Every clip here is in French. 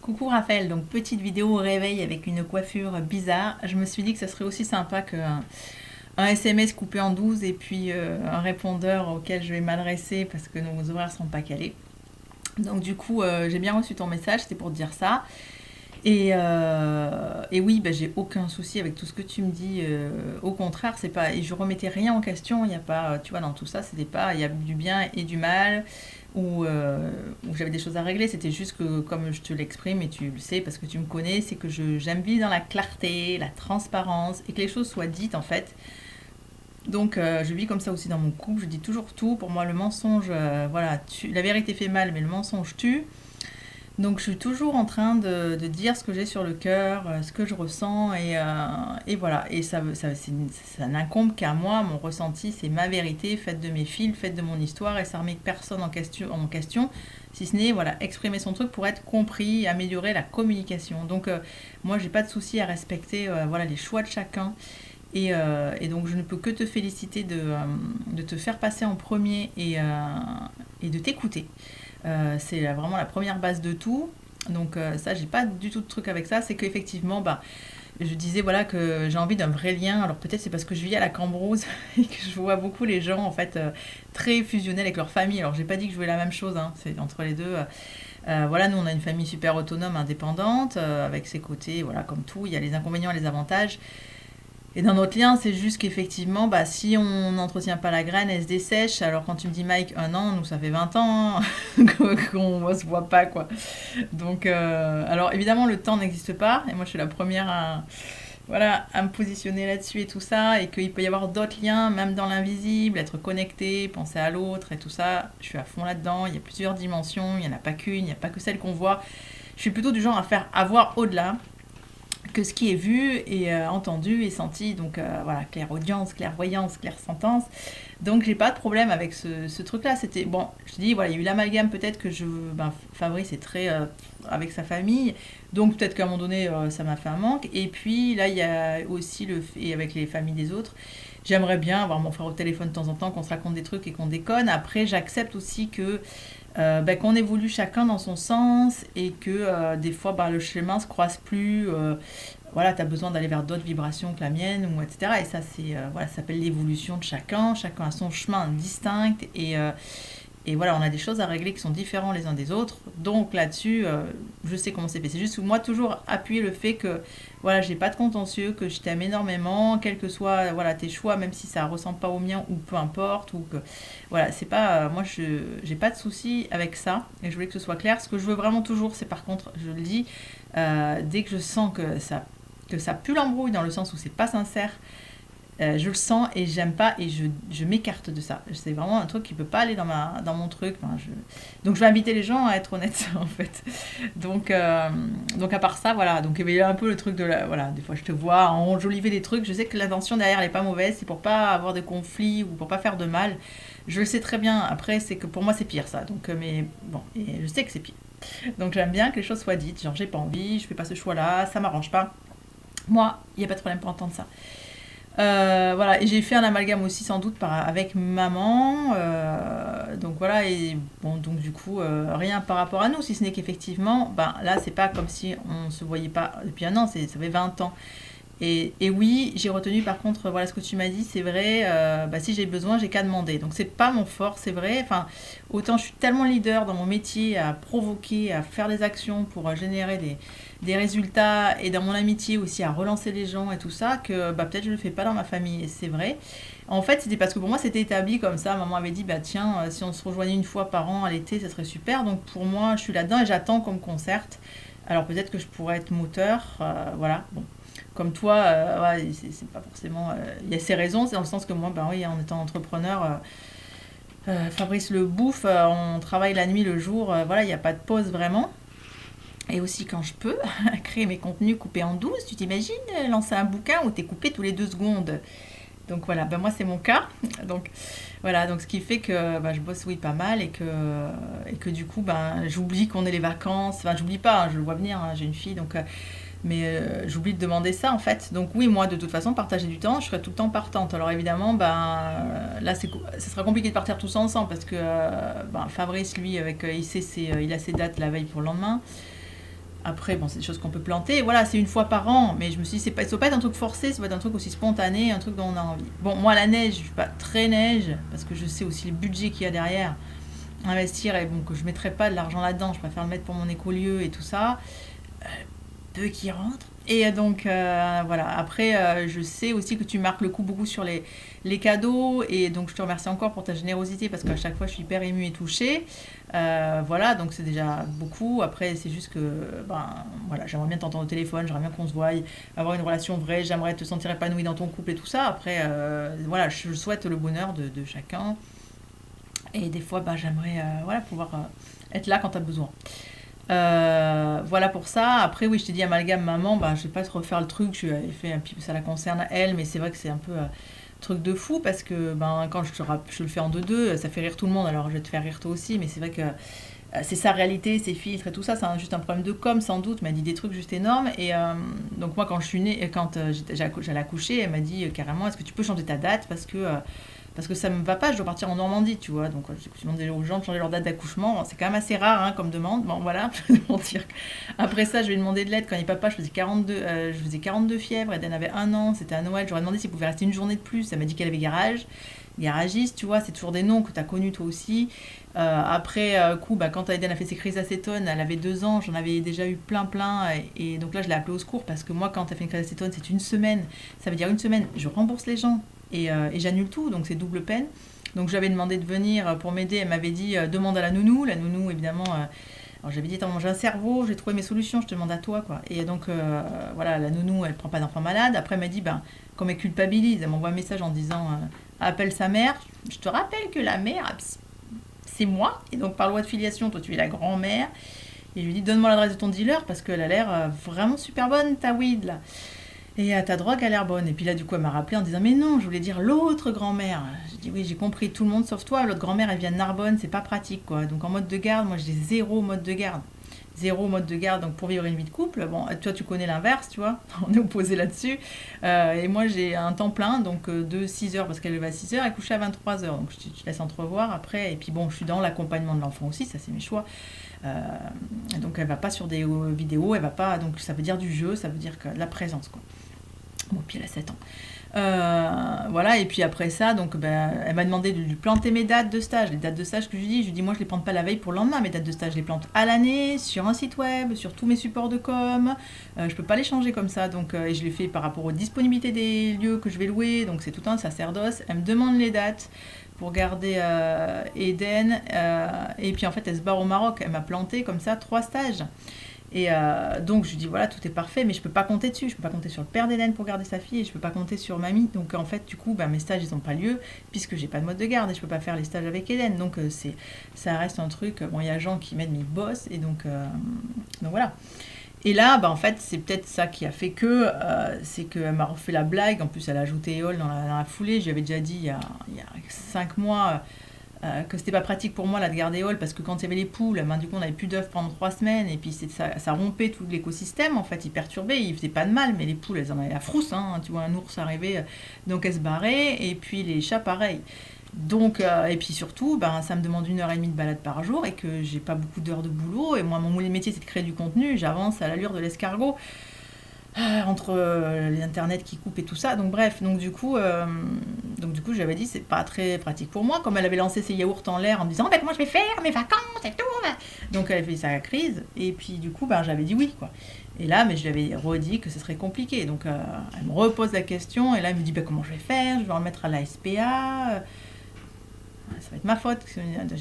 Coucou Raphaël, donc petite vidéo au réveil avec une coiffure bizarre. Je me suis dit que ça serait aussi sympa qu'un SMS coupé en 12 et puis un répondeur auquel je vais m'adresser parce que nos horaires sont pas calés. Donc du coup, j'ai bien reçu ton message, c'était pour te dire ça. Et oui, bah, j'ai aucun souci avec tout ce que tu me dis. Au contraire, c'est pas, et je remettais rien en question. Il y a pas, tu vois, dans tout ça, c'était pas, il y a du bien et du mal, ou j'avais des choses à régler. C'était juste que, comme je te l'exprime et tu le sais parce que tu me connais, c'est que j'aime vivre dans la clarté, la transparence et que les choses soient dites en fait. Donc je vis comme ça aussi dans mon couple. Je dis toujours tout. Pour moi, le mensonge, voilà, la vérité fait mal, mais le mensonge tue. Donc je suis toujours en train de dire ce que j'ai sur le cœur, ce que je ressens, et voilà. Et ça n'incombe qu'à moi, mon ressenti, c'est ma vérité, faite de mes fils, faite de mon histoire, et ça remet personne en question, si ce n'est voilà, exprimer son truc pour être compris, améliorer la communication. Donc moi, j'ai pas de souci à respecter voilà, les choix de chacun. Et donc je ne peux que te féliciter de te faire passer en premier et de t'écouter. C'est vraiment la première base de tout. Donc ça, j'ai pas du tout de truc avec ça. C'est qu'effectivement, bah, je disais voilà que j'ai envie d'un vrai lien. Alors peut-être c'est parce que je vis à la Cambrousse et que je vois beaucoup les gens en fait très fusionnels avec leur famille. Alors j'ai pas dit que je voulais la même chose, hein, c'est entre les deux. Voilà, nous on a une famille super autonome, indépendante, avec ses côtés, voilà, comme tout, il y a les inconvénients et les avantages. Et dans notre lien, c'est juste qu'effectivement, bah, si on n'entretient pas la graine, elle se dessèche. Alors quand tu me dis Mike, un an, nous ça fait 20 ans hein, qu'on ne se voit pas, quoi. Donc, alors évidemment, le temps n'existe pas. Et moi, je suis la première voilà, à me positionner là-dessus et tout ça. Et qu'il peut y avoir d'autres liens, même dans l'invisible, être connecté, penser à l'autre et tout ça. Je suis à fond là-dedans. Il y a plusieurs dimensions. Il n'y en a pas qu'une. Il n'y a pas que celle qu'on voit. Je suis plutôt du genre à faire avoir au-delà que ce qui est vu et entendu et senti. Donc voilà, clairaudience, clairvoyance, clairsentence. Donc j'ai pas de problème avec ce truc-là. C'était bon, je te dis, voilà, il y a eu l'amalgame peut-être que Fabrice est très avec sa famille. Donc peut-être qu'à un moment donné, ça m'a fait un manque. Et puis là, il y a aussi et avec les familles des autres. J'aimerais bien avoir mon frère au téléphone de temps en temps, qu'on se raconte des trucs et qu'on déconne. Après, j'accepte aussi que qu'on évolue chacun dans son sens et que des fois le chemin se croise plus. Voilà, tu as besoin d'aller vers d'autres vibrations que la mienne, ou etc. Et ça, voilà, ça s'appelle l'évolution de chacun. Chacun a son chemin distinct et voilà, on a des choses à régler qui sont différentes les uns des autres. Donc là-dessus, je sais comment c'est fait. C'est juste que moi, toujours appuyer le fait que voilà, j'ai pas de contentieux, que je t'aime énormément, quels que soient voilà, tes choix, même si ça ressemble pas au mien ou peu importe. Ou que, voilà, c'est pas, moi, j'ai pas de souci avec ça. Et je voulais que ce soit clair. Ce que je veux vraiment toujours, c'est par contre, je le dis, dès que je sens que ça pue l'embrouille dans le sens où c'est pas sincère, je le sens et j'aime pas et je m'écarte de ça. C'est vraiment un truc qui peut pas aller dans mon truc. Enfin, donc je vais inviter les gens à être honnêtes en fait. Donc à part ça, voilà. Donc il y a un peu le truc de voilà, des fois je te vois enjoliver des trucs. Je sais que l'intention derrière elle est pas mauvaise, c'est pour pas avoir de conflits ou pour pas faire de mal. Je le sais très bien. Après c'est que pour moi c'est pire ça. Donc mais bon, et je sais que c'est pire. Donc j'aime bien que les choses soient dites. Genre j'ai pas envie, je fais pas ce choix-là, ça m'arrange pas. Moi, il n'y a pas de problème pour entendre ça. Voilà, et j'ai fait un amalgame aussi sans doute avec maman. Donc voilà, et bon, donc du coup, rien par rapport à nous, si ce n'est qu'effectivement, ben, là, c'est pas comme si on se voyait pas depuis un an, ça fait 20 ans. Et oui, j'ai retenu par contre, voilà ce que tu m'as dit, c'est vrai, si j'ai besoin, j'ai qu'à demander. Donc c'est pas mon fort, c'est vrai. Enfin, autant je suis tellement leader dans mon métier à provoquer, à faire des actions pour générer des résultats et dans mon amitié aussi à relancer les gens et tout ça, que peut-être je le fais pas dans ma famille. Et c'est vrai. En fait, c'était parce que pour moi, c'était établi comme ça. Maman avait dit, bah tiens, si on se rejoignait une fois par an à l'été, ça serait super. Donc pour moi, je suis là-dedans et j'attends qu'on me concerte. Alors peut-être que je pourrais être moteur, voilà. Bon, comme toi, ouais, c'est pas forcément. Il y a ses raisons, c'est dans le sens que moi, ben oui, en étant entrepreneur, Fabrice le bouffe, on travaille la nuit, le jour, voilà, il n'y a pas de pause vraiment. Et aussi quand je peux, créer mes contenus coupés en 12, tu t'imagines lancer un bouquin où t'es coupé tous les 2 secondes. Donc voilà, ben moi c'est mon cas. Donc voilà, donc ce qui fait que je bosse oui pas mal et que du coup j'oublie qu'on ait les vacances. Enfin j'oublie pas, hein, je le vois venir, hein, j'ai une fille donc mais j'oublie de demander ça en fait. Donc oui, moi de toute façon, partager du temps, je serai tout le temps partante. Alors évidemment, là, ça sera compliqué de partir tous ensemble parce que Fabrice, lui, il a ses dates la veille pour le lendemain. Après, bon, c'est des choses qu'on peut planter. Voilà, c'est une fois par an. Mais je me suis dit, ça doit pas être un truc forcé, ça doit être un truc aussi spontané, un truc dont on a envie. Bon, moi, la neige, je suis pas très neige, parce que je sais aussi le budget qu'il y a derrière. Investir, et bon, que je mettrai pas de l'argent là-dedans. Je préfère le mettre pour mon écolieu et tout ça. Peu qui rentrent. Et donc, voilà. Après, je sais aussi que tu marques le coup beaucoup sur les cadeaux. Et donc, je te remercie encore pour ta générosité parce qu'à chaque fois, je suis hyper émue et touchée. Voilà, donc c'est déjà beaucoup. Après, c'est juste que, voilà, j'aimerais bien t'entendre au téléphone, j'aimerais bien qu'on se voie, avoir une relation vraie, j'aimerais te sentir épanoui dans ton couple et tout ça. Après, voilà, je souhaite le bonheur de chacun. Et des fois, j'aimerais voilà, pouvoir être là quand tu as besoin. Voilà pour ça. Après, oui, je t'ai dit amalgame maman, je vais pas te refaire le truc, je avais fait un petit peu, ça la concerne elle, mais c'est vrai que c'est un peu truc de fou parce que quand je le fais en deux-deux, ça fait rire tout le monde, alors je vais te faire rire toi aussi, mais c'est vrai que c'est sa réalité, ses filtres et tout ça, c'est juste un problème de com sans doute, mais elle dit des trucs juste énormes. Et donc moi quand je suis née, quand j'allais accoucher, elle m'a dit carrément, est-ce que tu peux changer ta date parce que ça me va pas, je dois partir en Normandie, tu vois. Donc, j'ai demandé aux gens de changer leur date d'accouchement. C'est quand même assez rare comme demande. Bon, voilà, je vais mentir. Après ça, je lui ai demandé de l'aide. Quand il est papa, je faisais 42 fièvres. Eden avait 1 an, c'était à Noël. J'aurais demandé s'il pouvait rester une journée de plus. Elle m'a dit qu'elle avait garagiste, tu vois. C'est toujours des noms que tu as connus toi aussi. Après, quand Eden a fait ses crises d'acétone, elle avait 2 ans. J'en avais déjà eu plein. Et donc là, je l'ai appelée au secours parce que moi, quand tu as fait une crise d'acétone, c'est une semaine. Ça veut dire une semaine, je rembourse les gens. Et j'annule tout, donc c'est double peine. Donc j'avais demandé de venir pour m'aider. Elle m'avait dit demande à la nounou. La nounou, évidemment, alors j'avais dit attends, j'ai un cerveau, j'ai trouvé mes solutions, je te demande à toi, quoi. Et donc voilà, la nounou, elle prend pas d'enfant malade. Après, elle m'a dit comme elle culpabilise, elle m'envoie un message en disant appelle sa mère. Je te rappelle que la mère, c'est moi. Et donc par loi de filiation, toi tu es la grand-mère. Et je lui dis donne-moi l'adresse de ton dealer parce qu'elle a l'air vraiment super bonne ta weed là. Et ta drogue a l'air bonne. Et puis là, du coup, elle m'a rappelé en disant mais non, je voulais dire l'autre grand-mère. J'ai dit oui, j'ai compris, tout le monde sauf toi. L'autre grand-mère, elle vient de Narbonne, c'est pas pratique, quoi. Donc en mode de garde, moi j'ai zéro mode de garde. Zéro mode de garde, donc pour vivre une vie de couple. Bon, toi, tu connais l'inverse, tu vois. On est opposés là-dessus. Et moi, j'ai un temps plein, donc de 6h, parce qu'elle va à 6h, elle couche à 23h. Donc je te laisse entrevoir après. Et puis bon, je suis dans l'accompagnement de l'enfant aussi, ça c'est mes choix. Donc elle va pas sur des vidéos, elle va pas. Donc ça veut dire du jeu, ça veut dire que la présence, quoi. Bon, puis elle a 7 ans. Voilà, et puis après ça, donc elle m'a demandé de lui planter mes dates de stage. Les dates de stage que je lui dis moi je les plante pas la veille pour le lendemain, mes dates de stage, je les plante à l'année, sur un site web, sur tous mes supports de com. Je peux pas les changer comme ça, donc et je les fais par rapport aux disponibilités des lieux que je vais louer, donc c'est tout un sacerdoce. Elle me demande les dates pour garder Eden, et puis en fait elle se barre au Maroc, elle m'a planté comme ça 3 stages. Et donc je lui dis voilà, tout est parfait, mais je peux pas compter dessus, je peux pas compter sur le père d'Hélène pour garder sa fille et je peux pas compter sur mamie. Donc en fait du coup mes stages ils ont pas lieu puisque j'ai pas de mode de garde et je peux pas faire les stages avec Hélène. Donc ça reste un truc, bon il y a Jean qui m'aide mais il bosse et donc voilà. Et là en fait c'est peut-être ça qui a fait que c'est qu'elle m'a refait la blague, en plus elle a ajouté Éole dans la foulée. Je lui avais déjà dit il y a 5 mois que c'était pas pratique pour moi là de garder Hall parce que quand il y avait les poules, du coup on n'avait plus d'œufs pendant 3 semaines et puis ça rompait tout l'écosystème en fait, il perturbait, il faisait pas de mal mais les poules elles en avaient la frousse, tu vois un ours arriver donc elles se barraient et puis les chats pareil. Donc et puis surtout ça me demande 1h30 de balade par jour et que j'ai pas beaucoup d'heures de boulot et moi mon métier c'est de créer du contenu, j'avance à l'allure de l'escargot. Entre l'internet qui coupe et tout ça, donc bref, donc du coup j'avais dit c'est pas très pratique pour moi, comme elle avait lancé ses yaourts en l'air en me disant comment je vais faire mes vacances et tout, donc elle a fait sa crise et puis du coup j'avais dit oui quoi, et là mais je lui avais redit que ce serait compliqué, donc elle me repose la question et là elle me dit comment je vais faire, je vais en mettre à la SPA, ça va être ma faute,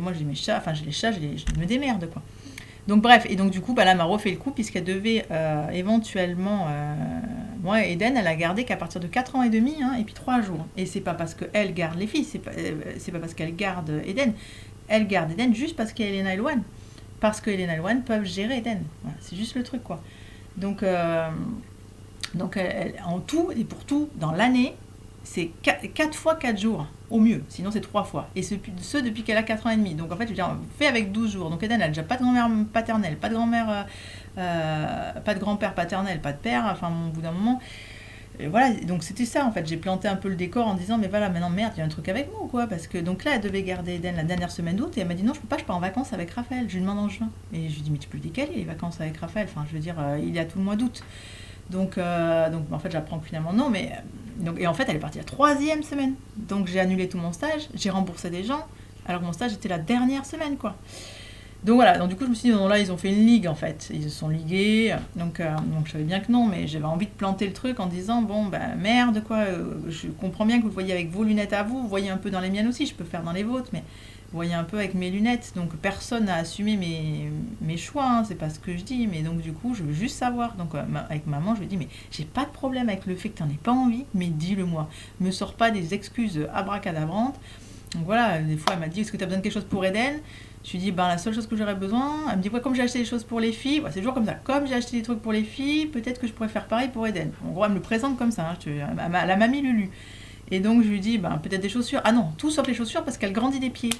moi j'ai mes chats, enfin j'ai les chats, je me démerde quoi. Donc bref, et donc du coup, là, elle m'a refait le coup puisqu'elle devait éventuellement... moi, Eden, elle a gardé qu'à partir de 4 ans et demi, et puis 3 jours. Et c'est pas parce qu'elle garde les filles, c'est pas parce qu'elle garde Eden. Elle garde Eden juste parce qu'Elena et Loane. Parce que Elena et Loane peuvent gérer Eden. Voilà, c'est juste le truc, quoi. Donc en tout et pour tout, dans l'année, c'est 4 fois 4 jours, au mieux, sinon c'est 3 fois. Et ce depuis qu'elle a 4 ans et demi. Donc en fait, je veux dire, fait avec 12 jours. Donc Eden n'a déjà pas de grand-mère paternelle, pas de grand-mère, pas de grand-père paternel, pas de père, enfin au bout d'un moment. Et voilà, donc c'était ça en fait. J'ai planté un peu le décor en disant mais voilà, maintenant merde, il y a un truc avec moi ou quoi. Parce que donc là, elle devait garder Eden la dernière semaine d'août et elle m'a dit non, je peux pas, je pars en vacances avec Raphaël. Je lui demande en juin. Et je lui dis mais tu peux le décaler les vacances avec Raphaël. Enfin, je veux dire, il y a tout le mois d'août. Donc en fait, j'apprends finalement non, mais et en fait, elle est partie la troisième semaine. Donc j'ai annulé tout mon stage, j'ai remboursé des gens, alors que mon stage était la dernière semaine quoi. Donc voilà, donc du coup je me suis dit non là ils ont fait une ligue en fait, ils se sont ligués, donc je savais bien que non, mais j'avais envie de planter le truc en disant bon bah merde quoi, je comprends bien que vous le voyez avec vos lunettes à vous, vous voyez un peu dans les miennes aussi, je peux faire dans les vôtres, mais vous voyez un peu avec mes lunettes, donc personne n'a assumé mes choix, hein, c'est pas ce que je dis, mais donc du coup je veux juste savoir, donc avec maman je lui dis mais j'ai pas de problème avec le fait que t'en aies pas envie, mais dis-le moi, me sors pas des excuses abracadabrantes. Donc voilà, des fois elle m'a dit est-ce que tu as besoin de quelque chose pour Eden? Je lui dis ben la seule chose que j'aurais besoin, elle me dit ouais comme j'ai acheté des choses pour les filles, ouais, c'est toujours comme ça, comme j'ai acheté des trucs pour les filles, peut-être que je pourrais faire pareil pour Eden. En gros elle me le présente comme ça, hein, la mamie Lulu. Et donc je lui dis ben peut-être des chaussures, ah non, tout sauf les chaussures parce qu'elle grandit des pieds.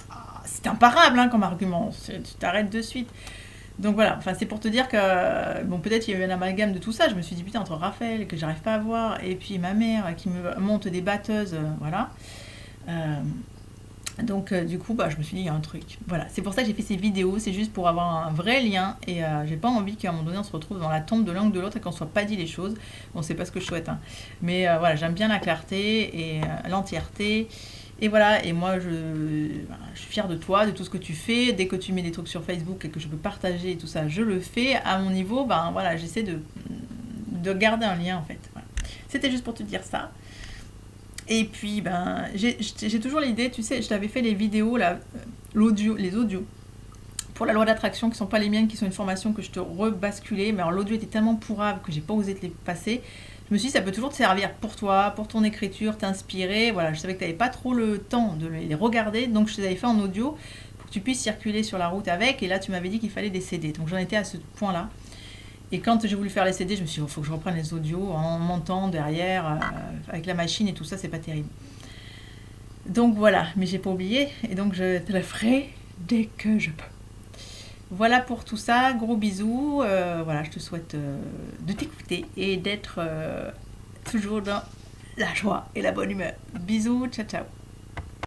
Ah, c'est imparable hein, comme argument, tu t'arrêtes de suite. Donc voilà, enfin c'est pour te dire que bon peut-être il y a eu un amalgame de tout ça, je me suis dit putain entre Raphaël que j'arrive pas à voir et puis ma mère qui me monte des batteuses, voilà. Euh, Donc du coup, bah, je me suis dit, il y a un truc. Voilà, c'est pour ça que j'ai fait ces vidéos, c'est juste pour avoir un vrai lien. Et j'ai pas envie qu'à un moment donné, on se retrouve dans la tombe de l'un ou de l'autre et qu'on ne soit pas dit les choses. Bon, c'est pas ce que je souhaite. Hein. Mais voilà, j'aime bien la clarté et l'entièreté. Et voilà, et moi, je suis fière de toi, de tout ce que tu fais. Dès que tu mets des trucs sur Facebook et que je peux partager et tout ça, je le fais. À mon niveau, ben voilà, j'essaie de garder un lien en fait. Voilà. C'était juste pour te dire ça. Et puis, ben, j'ai toujours l'idée, tu sais, je t'avais fait les vidéos, là, les audios, pour la loi d'attraction, qui sont pas les miennes, qui sont une formation que je te rebasculais. Mais alors, l'audio était tellement pourrave que j'ai pas osé te les passer. Je me suis dit, ça peut toujours te servir pour toi, pour ton écriture, t'inspirer. Voilà, je savais que tu n'avais pas trop le temps de les regarder, donc je te les avais fait en audio pour que tu puisses circuler sur la route avec. Et là, tu m'avais dit qu'il fallait des CD. Donc, j'en étais à ce point-là. Et quand j'ai voulu faire les CD, je me suis dit, il faut que je reprenne les audios en montant derrière, avec la machine et tout ça, c'est pas terrible. Donc voilà, mais j'ai pas oublié, et donc je te le ferai dès que je peux. Voilà pour tout ça, gros bisous, voilà, je te souhaite de t'écouter et d'être toujours dans la joie et la bonne humeur. Bisous, ciao ciao.